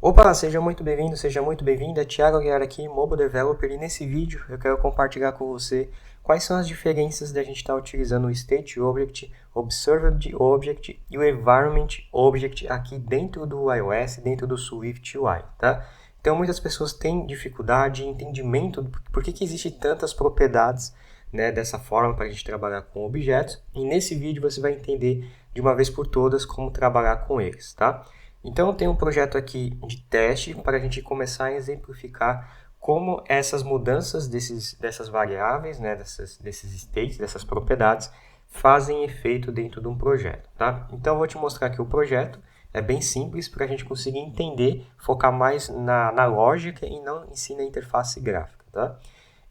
Opa, seja muito bem-vindo, seja muito bem-vinda. Thiago Aguiar aqui, Mobile Developer, e nesse vídeo eu quero compartilhar com você quais são as diferenças da gente estar utilizando o State Object, Observed Object e o Environment Object aqui dentro do iOS, dentro do Swift UI, tá? Então muitas pessoas têm dificuldade em entendimento do por que existe tantas propriedades, né, dessa forma para a gente trabalhar com objetos, e nesse vídeo você vai entender de uma vez por todas como trabalhar com eles, tá? Então eu tenho um projeto aqui de teste para a gente começar a exemplificar como essas mudanças dessas variáveis, né, desses states, dessas propriedades, fazem efeito dentro de um projeto, tá? Então eu vou te mostrar aqui o projeto, é bem simples para a gente conseguir entender, focar mais na lógica e não em si na interface gráfica, tá?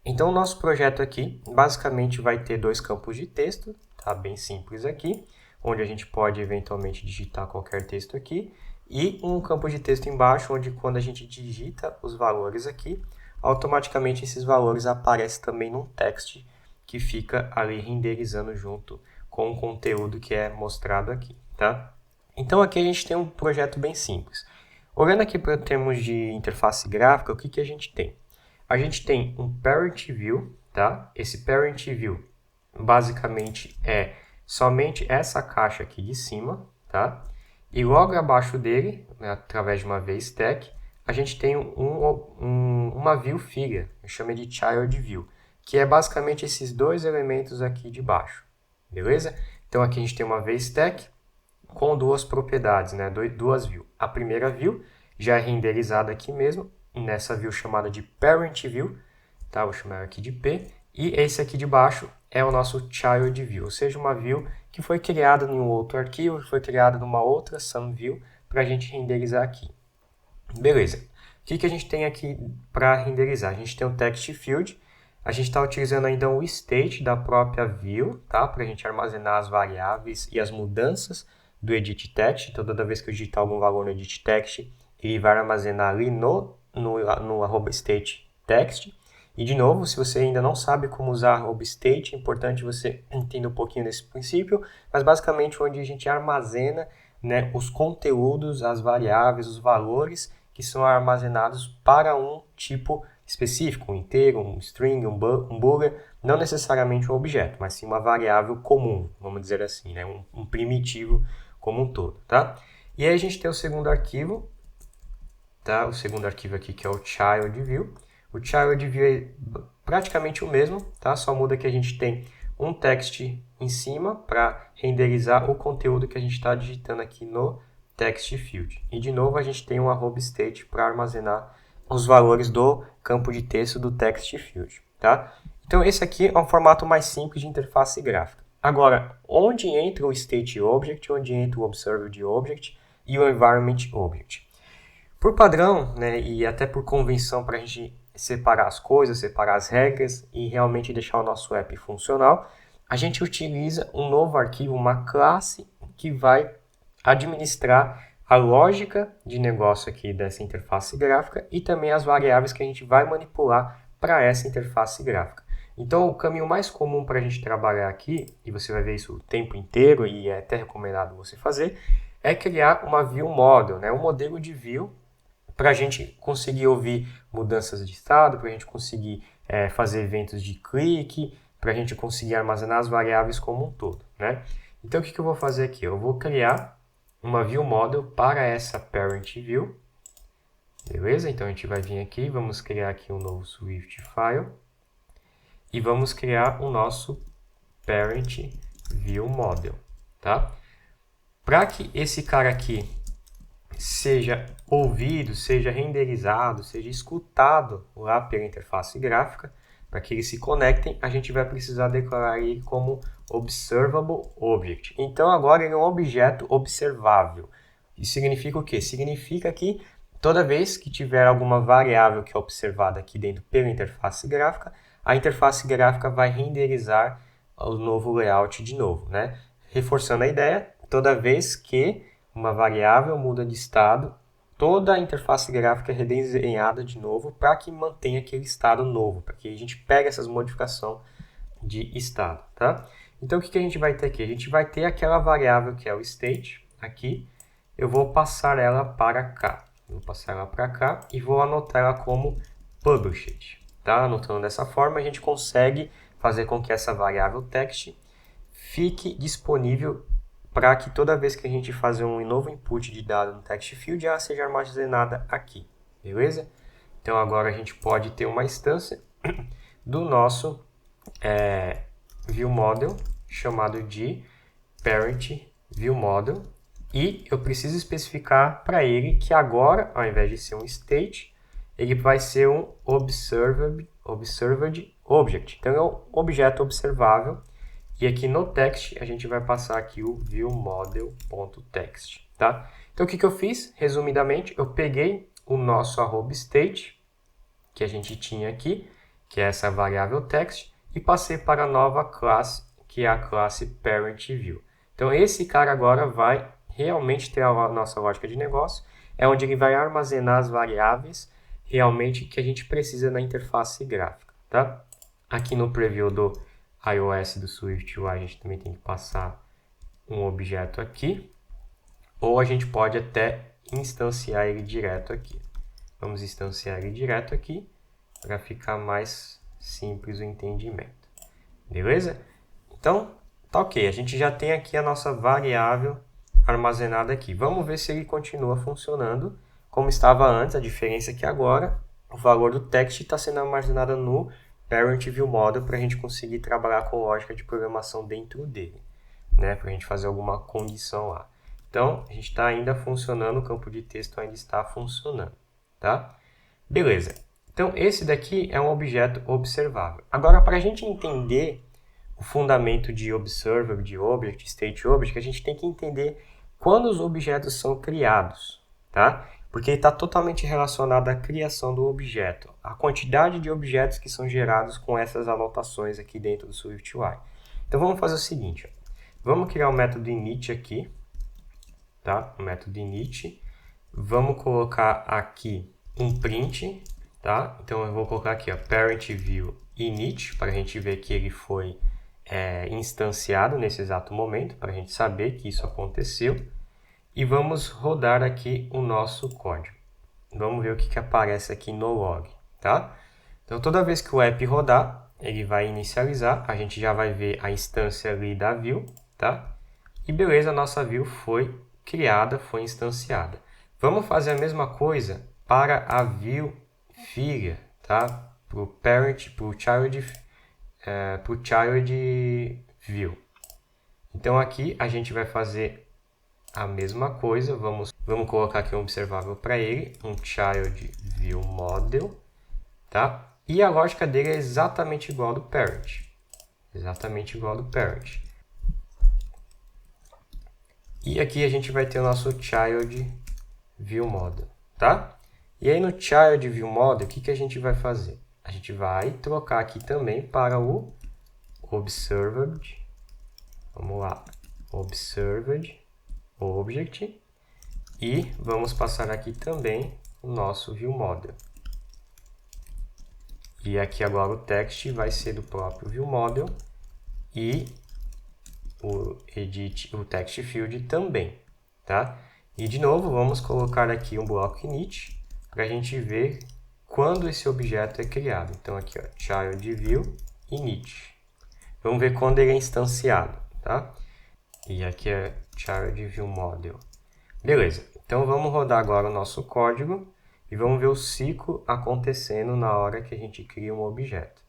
Então o nosso projeto aqui basicamente vai ter dois campos de texto, tá? Bem simples aqui, onde a gente pode eventualmente digitar qualquer texto aqui, e um campo de texto embaixo, onde quando a gente digita os valores aqui, automaticamente esses valores aparecem também num text que fica ali renderizando junto com o conteúdo que é mostrado aqui, tá? Então aqui a gente tem um projeto bem simples. Olhando aqui para termos de interface gráfica, o que a gente tem? A gente tem um Parent View, tá? Esse Parent View basicamente é somente essa caixa aqui de cima, tá? E logo abaixo dele, né, através de uma VStack, a gente tem uma view filha, eu chamo de Child View, que é basicamente esses dois elementos aqui de baixo, beleza? Então aqui a gente tem uma VStack com duas propriedades, né, duas views. A primeira view já é renderizada aqui mesmo, nessa view chamada de Parent View, tá? Vou chamar aqui de P, e esse aqui de baixo é o nosso Child View, ou seja, uma view que foi criada em um outro arquivo, foi criada numa outra SumView para a gente renderizar aqui. Beleza. O que a gente tem aqui para renderizar? A gente tem o Text Field, a gente está utilizando ainda o state da própria view, tá? Para a gente armazenar as variáveis e as mudanças do edit text. Então, toda vez que eu digitar algum valor no edit text, ele vai armazenar ali no @state text. E de novo, se você ainda não sabe como usar obstate, é importante você entender um pouquinho desse princípio, mas basicamente onde a gente armazena, né, os conteúdos, as variáveis, os valores que são armazenados para um tipo específico, um inteiro, um string, um boolean, não necessariamente um objeto, mas sim uma variável comum, vamos dizer assim, né, um primitivo como um todo, tá? E aí a gente tem o segundo arquivo, tá? O segundo arquivo aqui que é o child view. O child view é praticamente o mesmo, tá? Só muda que a gente tem um text em cima para renderizar o conteúdo que a gente está digitando aqui no text field. E de novo a gente tem um @state para armazenar os valores do campo de texto do text field, tá? Então esse aqui é um formato mais simples de interface gráfica. Agora, onde entra o state object, onde entra o observed object e o environment object? Por padrão, né, e até por convenção para a gente separar as coisas, separar as regras e realmente deixar o nosso app funcional, a gente utiliza um novo arquivo, uma classe que vai administrar a lógica de negócio aqui dessa interface gráfica e também as variáveis que a gente vai manipular para essa interface gráfica. Então, o caminho mais comum para a gente trabalhar aqui, e você vai ver isso o tempo inteiro e é até recomendado você fazer, é criar uma view model, né, um modelo de view para a gente conseguir ouvir mudanças de estado, para a gente conseguir fazer eventos de clique, para a gente conseguir armazenar as variáveis como um todo, né? Então, o que eu vou fazer aqui? Eu vou criar uma view model para essa parent view, beleza? Então, a gente vai vir aqui, vamos criar aqui um novo Swift file e vamos criar o nosso parent view model, tá? Para que esse cara aqui seja ouvido, seja renderizado, seja escutado lá pela interface gráfica, para que eles se conectem, a gente vai precisar declarar ele como Observable Object. Então agora ele é um objeto observável. Isso significa o quê? Significa que toda vez que tiver alguma variável que é observada aqui dentro pela interface gráfica, a interface gráfica vai renderizar o novo layout de novo, né? Reforçando a ideia, toda vez que uma variável muda de estado, toda a interface gráfica é redesenhada de novo para que mantenha aquele estado novo, para que a gente pegue essas modificações de estado, tá? Então, o que a gente vai ter aqui? A gente vai ter aquela variável que é o state, aqui, eu vou passar ela para cá, Vou passar ela para cá e vou anotar ela como published. Tá? Anotando dessa forma, a gente consegue fazer com que essa variável text fique disponível para que toda vez que a gente fazer um novo input de dado no text field, ela seja armazenada aqui, beleza? Então agora a gente pode ter uma instância do nosso viewModel chamado de parent viewModel e eu preciso especificar para ele que agora, ao invés de ser um state, ele vai ser um observed object. Então é um objeto observável. E aqui no text, a gente vai passar aqui o viewModel.text, tá? Então, o que eu fiz? Resumidamente, eu peguei o nosso @state, que a gente tinha aqui, que é essa variável text, e passei para a nova classe, que é a classe parentView. Então, esse cara agora vai realmente ter a nossa lógica de negócio, é onde ele vai armazenar as variáveis realmente que a gente precisa na interface gráfica, tá? Aqui no preview do iOS do SwiftUI a gente também tem que passar um objeto aqui, ou a gente pode até instanciar ele direto aqui. Vamos instanciar ele direto aqui para ficar mais simples o entendimento. Beleza? Então, tá ok. A gente já tem aqui a nossa variável armazenada aqui. Vamos ver se ele continua funcionando como estava antes. A diferença é que agora o valor do text está sendo armazenado no parent viewModel para a gente conseguir trabalhar com lógica de programação dentro dele, né? Para a gente fazer alguma condição lá. Então, a gente está ainda funcionando, o campo de texto ainda está funcionando, tá? Beleza. Então, esse daqui é um objeto observável. Agora, para a gente entender o fundamento de observer, de object, state object, a gente tem que entender quando os objetos são criados, tá? Porque ele está totalmente relacionado à criação do objeto, a quantidade de objetos que são gerados com essas anotações aqui dentro do SwiftUI. Então vamos fazer o seguinte, ó. Vamos criar um método init aqui, tá? O método init. Vamos colocar aqui um print, tá? Então eu vou colocar aqui, ó, parent view init, para a gente ver que ele foi instanciado nesse exato momento, para a gente saber que isso aconteceu. E vamos rodar aqui o nosso código. Vamos ver o que aparece aqui no log, tá? Então, toda vez que o app rodar, ele vai inicializar. A gente já vai ver a instância ali da view, tá? E beleza, a nossa view foi criada, foi instanciada. Vamos fazer a mesma coisa para a view filha, tá? Para o parent, para o child view. Então, aqui a gente vai fazer a mesma coisa, vamos colocar aqui um observável para ele, um child viewModel, tá? E a lógica dele é exatamente igual ao do parent. Exatamente igual ao do parent. E aqui a gente vai ter o nosso child viewModel, tá? E aí no child viewModel, o que a gente vai fazer? A gente vai trocar aqui também para o observed. Vamos lá, observed object, e vamos passar aqui também o nosso viewModel. E aqui agora o text vai ser do próprio viewModel e o text field também, tá? E de novo vamos colocar aqui um bloco init para a gente ver quando esse objeto é criado. Então aqui, ó, child view init. Vamos ver quando ele é instanciado, tá? E aqui é child viewModel. Beleza, então vamos rodar agora o nosso código e vamos ver o ciclo acontecendo na hora que a gente cria um objeto.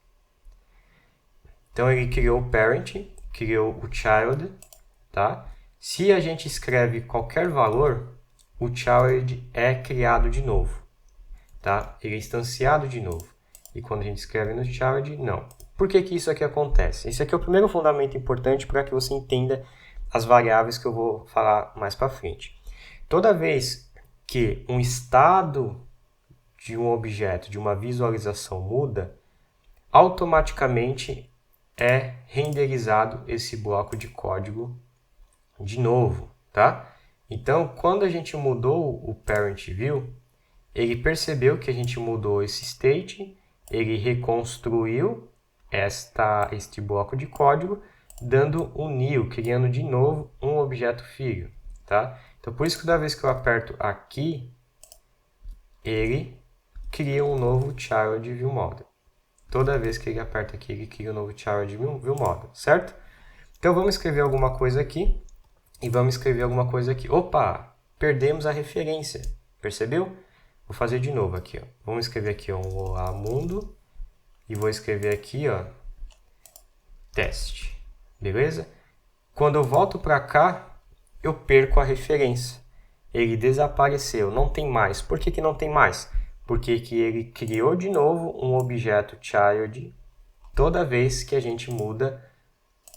Então ele criou o parent, criou o child, tá? Se a gente escreve qualquer valor, o child é criado de novo, tá? Ele é instanciado de novo. E quando a gente escreve no child, não. Por que isso aqui acontece? Esse aqui é o primeiro fundamento importante para que você entenda as variáveis que eu vou falar mais para frente. Toda vez que um estado de um objeto, de uma visualização muda, automaticamente é renderizado esse bloco de código de novo, tá? Então, quando a gente mudou o parent view, ele percebeu que a gente mudou esse state, ele reconstruiu este bloco de código, dando um new, criando de novo um objeto filho, tá? Então, por isso que toda vez que eu aperto aqui, ele cria um novo Child View Model. Toda vez que ele aperta aqui, ele cria um novo Child View Model, certo? Então vamos escrever alguma coisa aqui e vamos escrever alguma coisa aqui. Opa, perdemos a referência, percebeu? Vou fazer de novo aqui, ó. Vamos escrever aqui ó, um Olá Mundo e vou escrever aqui, ó, teste, beleza? Quando eu volto para cá, eu perco a referência. Ele desapareceu, não tem mais. Por que não tem mais? Porque que ele criou de novo um objeto child toda vez que a gente muda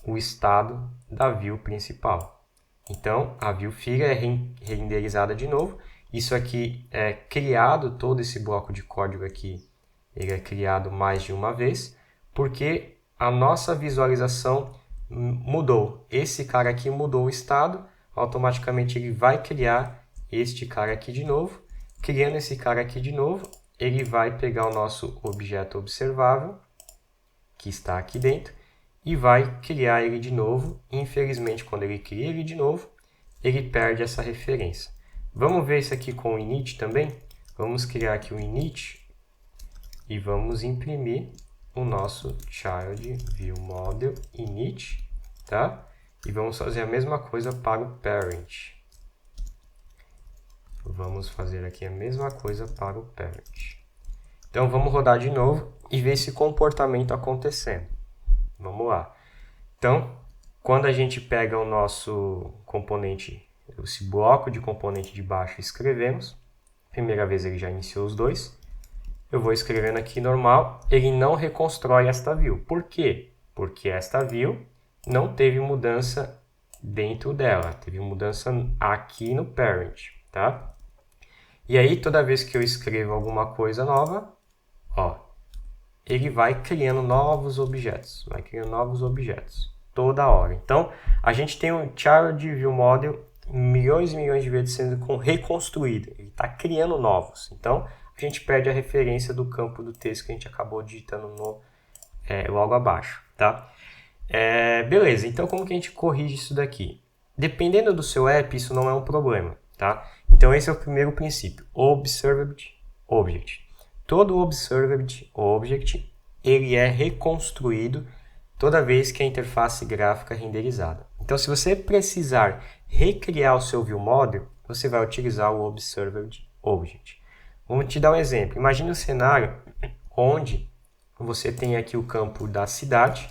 o estado da view principal. Então, a view filha é renderizada de novo. Isso aqui é criado, todo esse bloco de código aqui, ele é criado mais de uma vez, porque a nossa visualização mudou. Esse cara aqui mudou o estado, automaticamente ele vai criar este cara aqui de novo. Criando esse cara aqui de novo, ele vai pegar o nosso objeto observável, que está aqui dentro, e vai criar ele de novo. Infelizmente, quando ele cria ele de novo, ele perde essa referência. Vamos ver isso aqui com o init também? Vamos criar aqui o init e vamos imprimir o nosso Child View Model init, tá? E vamos fazer a mesma coisa para o parent. Vamos fazer aqui a mesma coisa para o parent. Então vamos rodar de novo e ver esse comportamento acontecendo. Vamos lá. Então, quando a gente pega o nosso componente, esse bloco de componente de baixo e escrevemos, primeira vez ele já iniciou os dois, eu vou escrevendo aqui normal, ele não reconstrói esta view. Por quê? Porque esta view não teve mudança dentro dela, teve mudança aqui no parent, tá? E aí, toda vez que eu escrevo alguma coisa nova, ó, ele vai criando novos objetos, toda hora. Então, a gente tem um Child View Model milhões e milhões de vezes sendo reconstruído, ele está criando novos. Então, a gente perde a referência do campo do texto que a gente acabou digitando logo abaixo, tá? Beleza, então como que a gente corrige isso daqui? Dependendo do seu app, isso não é um problema, tá? Então esse é o primeiro princípio, Observed Object. Todo Observed Object, ele é reconstruído toda vez que a interface gráfica é renderizada. Então se você precisar recriar o seu View Model, você vai utilizar o Observed Object. Vamos te dar um exemplo. Imagine um cenário onde você tem aqui o campo da cidade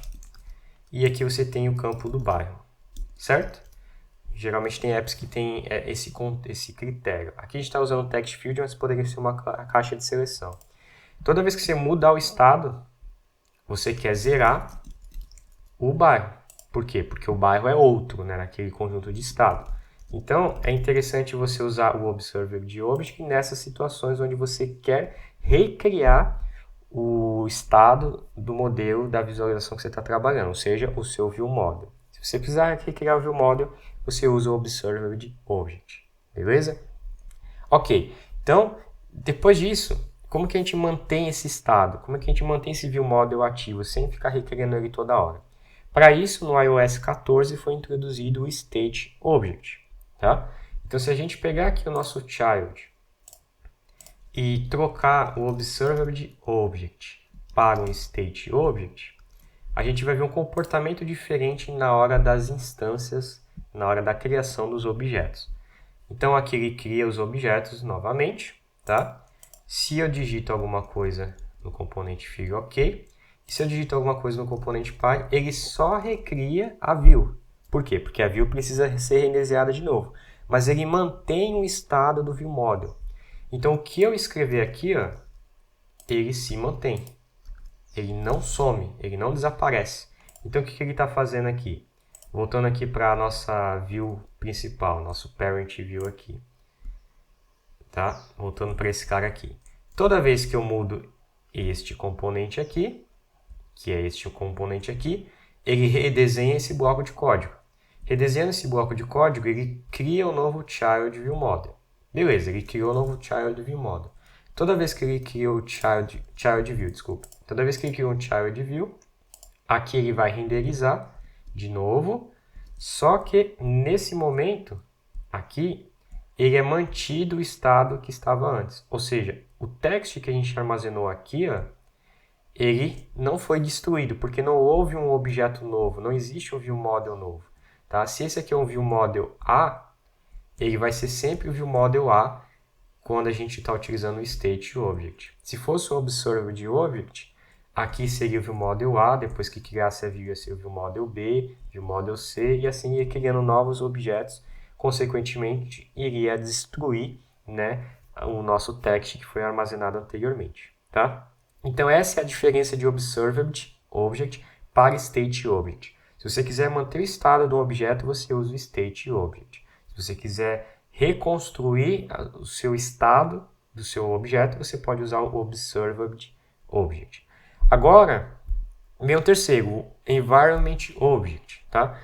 e aqui você tem o campo do bairro, certo? Geralmente tem apps que tem esse critério. Aqui a gente está usando o text field, mas poderia ser uma caixa de seleção. Toda vez que você mudar o estado, você quer zerar o bairro. Por quê? Porque o bairro é outro, né, naquele conjunto de estado. Então, é interessante você usar o Observed Object nessas situações onde você quer recriar o estado do modelo da visualização que você está trabalhando, ou seja, o seu View Model. Se você precisar recriar o View Model, você usa o Observed Object, beleza? Ok, então, depois disso, como que a gente mantém esse estado? Como é que a gente mantém esse View Model ativo, sem ficar recriando ele toda hora? Para isso, no iOS 14 foi introduzido o State Object, tá? Então, se a gente pegar aqui o nosso child e trocar o Observed Object para um State Object, a gente vai ver um comportamento diferente na hora das instâncias, na hora da criação dos objetos. Então, aqui ele cria os objetos novamente, tá? Se eu digito alguma coisa no componente fig, ok. E se eu digito alguma coisa no componente py, ele só recria a view. Por quê? Porque a view precisa ser renderizada de novo. Mas ele mantém o estado do view model. Então, o que eu escrever aqui, ó, ele se mantém. Ele não some, ele não desaparece. Então, o que ele está fazendo aqui? Voltando aqui para a nossa view principal, nosso parent view aqui. Tá? Voltando para esse cara aqui. Toda vez que eu mudo este componente aqui, que é este componente aqui, ele redesenha esse bloco de código. Redesenhando esse bloco de código, ele cria um novo Child View Model. Beleza, ele criou um novo Child View Model. Toda vez que ele criou o Child View, toda vez que ele criou um Child View, aqui ele vai renderizar de novo, só que nesse momento, aqui, ele é mantido o estado que estava antes. Ou seja, o text que a gente armazenou aqui, ó, ele não foi destruído, porque não houve um objeto novo, não existe um viewModel novo. Tá? Se esse aqui é um viewModel A, ele vai ser sempre o viewModel A quando a gente está utilizando o stateObject. Se fosse o observedObject, aqui seria o viewModel A, depois que criasse a view ia ser o viewModel B, viewModel C, e assim ia criando novos objetos, consequentemente iria destruir, né, o nosso text que foi armazenado anteriormente. Tá? Então essa é a diferença de observedObject para stateObject. Se você quiser manter o estado do objeto, você usa o stateObject. Se você quiser reconstruir o seu estado do seu objeto, você pode usar o observedObject. Agora, vem o terceiro, o environmentObject. Tá?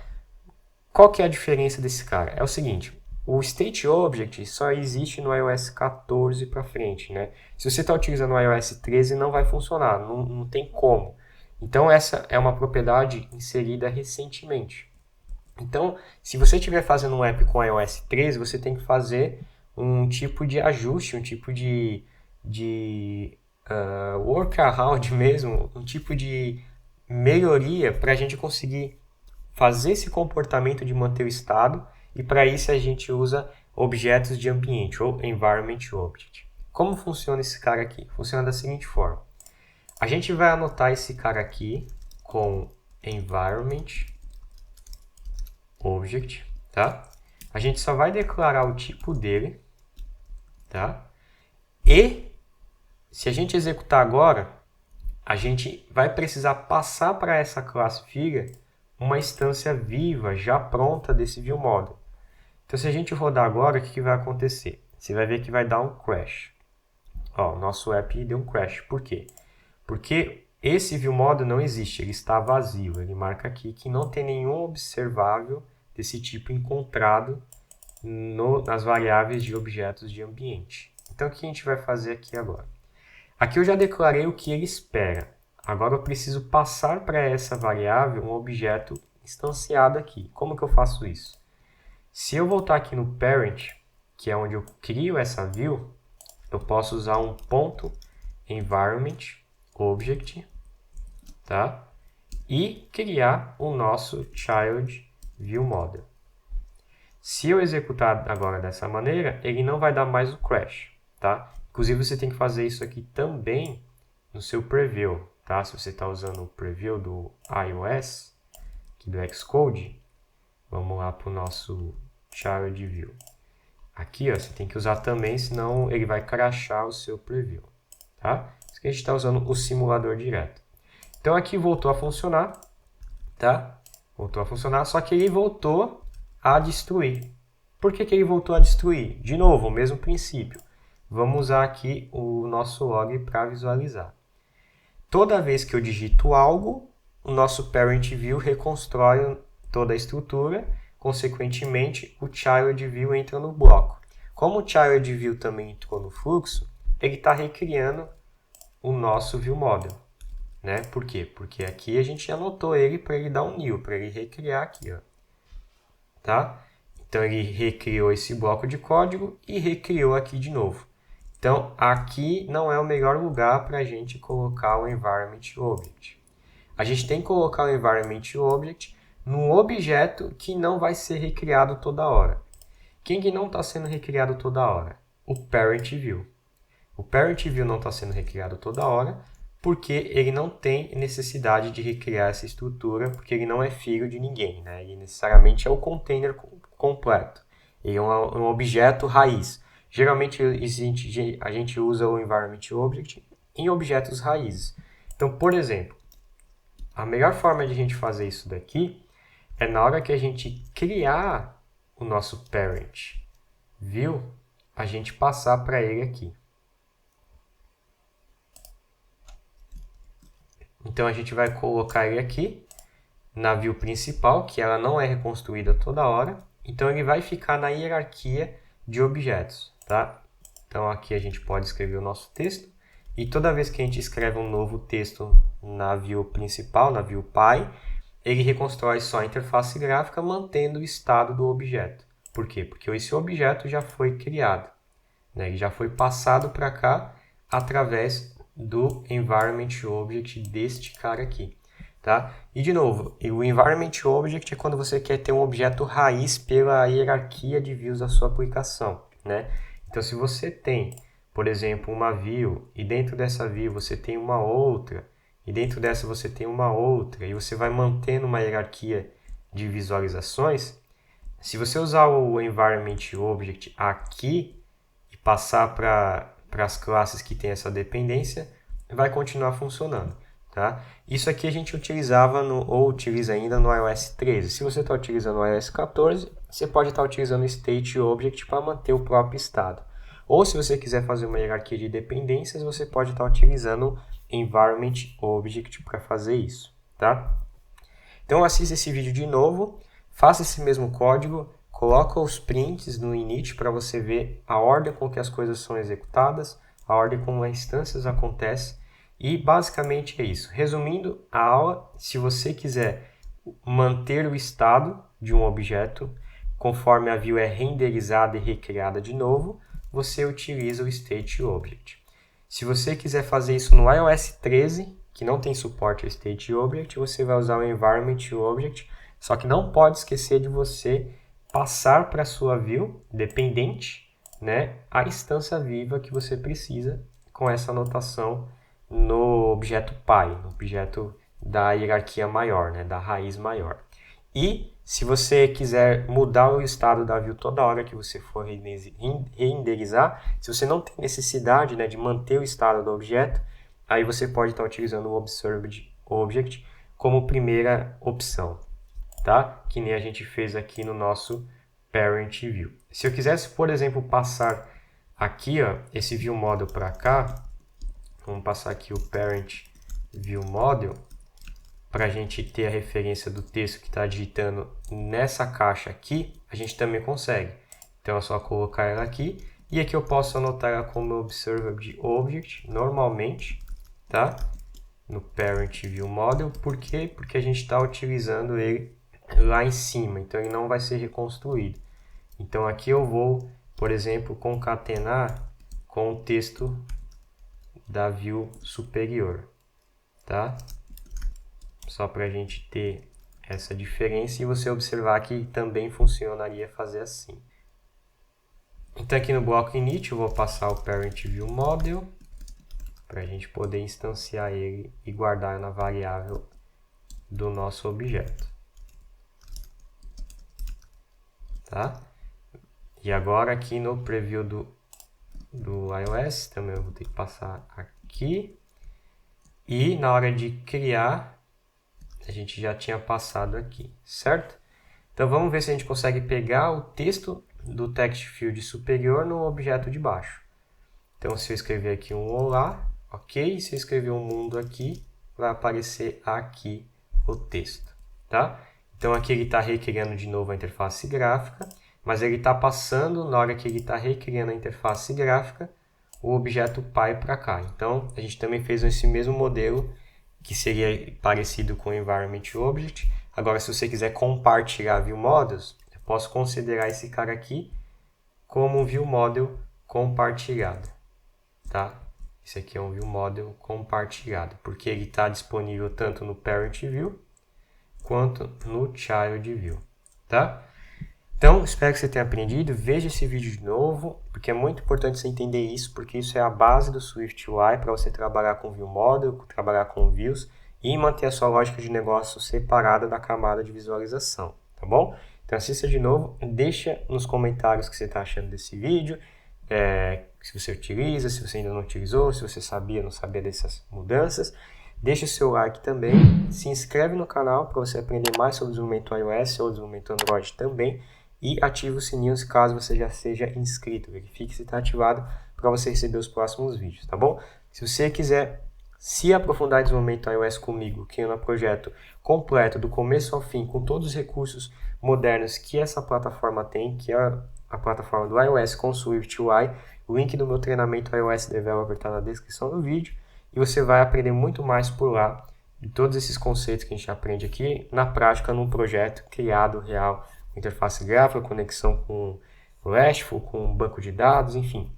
Qual que é a diferença desse cara? É o seguinte, o stateObject só existe no iOS 14 para frente, né? Se você está utilizando o iOS 13, não vai funcionar, não tem como. Então, essa é uma propriedade inserida recentemente. Então, se você estiver fazendo um app com iOS 13, você tem que fazer um tipo de ajuste, um tipo de workaround mesmo, um tipo de melhoria para a gente conseguir fazer esse comportamento de manter o estado, e para isso a gente usa objetos de ambiente, ou environmentObject. Como funciona esse cara aqui? Funciona da seguinte forma. A gente vai anotar esse cara aqui com environmentObject, tá? A gente só vai declarar o tipo dele, tá? E se a gente executar agora, a gente vai precisar passar para essa classe filha uma instância viva, já pronta desse viewModel. Então, se a gente rodar agora, o que vai acontecer? Você vai ver que vai dar um crash. Ó, o nosso app deu um crash. Por quê? Porque esse viewModel não existe, ele está vazio. Ele marca aqui que não tem nenhum observável desse tipo encontrado nas variáveis de objetos de ambiente. Então, o que a gente vai fazer aqui agora? Aqui eu já declarei o que ele espera. Agora eu preciso passar para essa variável um objeto instanciado aqui. Como que eu faço isso? Se eu voltar aqui no parent, que é onde eu crio essa view, eu posso usar um ponto environmentObject, tá? E criar o nosso child viewModel. Se eu executar agora dessa maneira, ele não vai dar mais o crash, tá? Inclusive você tem que fazer isso aqui também no seu preview, tá? Se você está usando o preview do iOS, aqui do Xcode, vamos lá para o nosso child view. Aqui, ó, você tem que usar também, senão ele vai crashar o seu preview, tá? Isso que a gente está usando o simulador direto. Então aqui voltou a funcionar, tá? Voltou a funcionar, só que ele voltou a destruir. Por que que ele voltou a destruir? De novo, o mesmo princípio. Vamos usar aqui o nosso log para visualizar. Toda vez que eu digito algo, o nosso parent view reconstrói toda a estrutura, consequentemente o child view entra no bloco. Como o child view também entrou no fluxo, ele está recriando o nosso viewModel, né? Por quê? Porque aqui a gente anotou ele para ele dar um new, para ele recriar aqui, ó. Tá? Então ele recriou esse bloco de código e recriou aqui de novo. Então aqui não é o melhor lugar para a gente colocar o environmentObject. A gente tem que colocar o environmentObject num objeto que não vai ser recriado toda hora. Quem que não está sendo recriado toda hora? O parent view. O parent view não está sendo recriado toda hora porque ele não tem necessidade de recriar essa estrutura, porque ele não é filho de ninguém, né? Ele necessariamente é o container completo. Ele é um objeto raiz. Geralmente a gente usa o environmentObject em objetos raízes. Então, por exemplo, a melhor forma de a gente fazer isso daqui é na hora que a gente criar o nosso parent view, a gente passar para ele aqui. Então a gente vai colocar ele aqui na view principal, que ela não é reconstruída toda hora. Então ele vai ficar na hierarquia de objetos, tá? Então aqui a gente pode escrever o nosso texto. E toda vez que a gente escreve um novo texto na view principal, na view pai, ele reconstrói só a interface gráfica mantendo o estado do objeto, Por quê? Porque esse objeto já foi criado, né? Ele já foi passado para cá através do environment object deste cara aqui. Tá? E de novo, o environment object é quando você quer ter um objeto raiz pela hierarquia de views da sua aplicação, né? Então, se você tem, por exemplo, uma view e dentro dessa view você tem uma outra e dentro dessa você tem uma outra e você vai mantendo uma hierarquia de visualizações, se você usar o environment object aqui e passar para as classes que tem essa dependência, vai continuar funcionando. Tá? Isso aqui a gente utilizava ou utiliza ainda no iOS 13. Se você está utilizando o iOS 14, você pode estar utilizando o State Object para manter o próprio estado. Ou se você quiser fazer uma hierarquia de dependências, você pode estar utilizando o Environment Object para fazer isso. Tá? Então assista esse vídeo de novo, faça esse mesmo código, coloca os prints no init para você ver a ordem com que as coisas são executadas, a ordem como as instâncias acontecem. E basicamente é isso. Resumindo a aula, se você quiser manter o estado de um objeto conforme a view é renderizada e recriada de novo, você utiliza o State Object. Se você quiser fazer isso no iOS 13, que não tem suporte ao State Object, você vai usar o Environment Object, só que não pode esquecer de você passar para a sua view dependente, né, a instância viva que você precisa com essa anotação no objeto pai, no objeto da hierarquia maior, né, da raiz maior. E se você quiser mudar o estado da view toda hora que você for renderizar, se você não tem necessidade, né, de manter o estado do objeto, aí você pode estar utilizando o Observed Object como primeira opção, tá? Que nem a gente fez aqui no nosso Parent View. Se eu quisesse, por exemplo, passar aqui, ó, esse View Model para cá, vamos passar aqui o Parent View Model para a gente ter a referência do texto que está digitando nessa caixa aqui, a gente também consegue. Então é só colocar ela aqui e aqui eu posso anotar ela como Observed Object normalmente, tá? No Parent View Model. Por quê? Porque a gente está utilizando ele lá em cima, então ele não vai ser reconstruído. Então aqui eu vou, por exemplo, concatenar com o texto da view superior, tá? Só para a gente ter essa diferença e você observar que também funcionaria fazer assim. Então aqui no bloco init eu vou passar o Parent View Model para a gente poder instanciar ele e guardar na variável do nosso objeto. Tá? E agora aqui no preview do iOS também eu vou ter que passar aqui. E na hora de criar, a gente já tinha passado aqui, certo? Então vamos ver se a gente consegue pegar o texto do text field superior no objeto de baixo. Então se eu escrever aqui um olá, ok? Se eu escrever um mundo aqui, vai aparecer aqui o texto, tá? Então aqui ele está recriando de novo a interface gráfica, mas ele está passando, na hora que ele está recriando a interface gráfica, o objeto pai para cá. Então a gente também fez esse mesmo modelo, que seria parecido com o Environment Object. Agora, se você quiser compartilhar View Models, eu posso considerar esse cara aqui como um View Model compartilhado. Tá? Esse aqui é um View Model compartilhado, porque ele está disponível tanto no Parent View quanto no Child View. Tá? Então, espero que você tenha aprendido. Veja esse vídeo de novo, porque é muito importante você entender isso, porque isso é a base do SwiftUI para você trabalhar com View Model, trabalhar com Views e manter a sua lógica de negócio separada da camada de visualização, tá bom? Então, assista de novo, deixa nos comentários o que você está achando desse vídeo, se você utiliza, se você ainda não utilizou, se você sabia ou não sabia dessas mudanças. Deixa o seu like também, se inscreve no canal para você aprender mais sobre o desenvolvimento iOS ou desenvolvimento Android também. E ative os sininhos caso você já seja inscrito. Verifique se está ativado para você receber os próximos vídeos, tá bom? Se você quiser se aprofundar em desenvolvimento iOS comigo, que é um projeto completo, do começo ao fim, com todos os recursos modernos que essa plataforma tem, que é a plataforma do iOS com SwiftUI, o link do meu treinamento iOS Developer está na descrição do vídeo. E você vai aprender muito mais por lá, de todos esses conceitos que a gente aprende aqui, na prática, num projeto criado real, interface gráfica, conexão com RESTful, com banco de dados, enfim.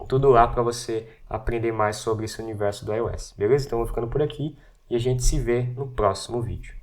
Tudo lá para você aprender mais sobre esse universo do iOS. Beleza? Então eu vou ficando por aqui e a gente se vê no próximo vídeo.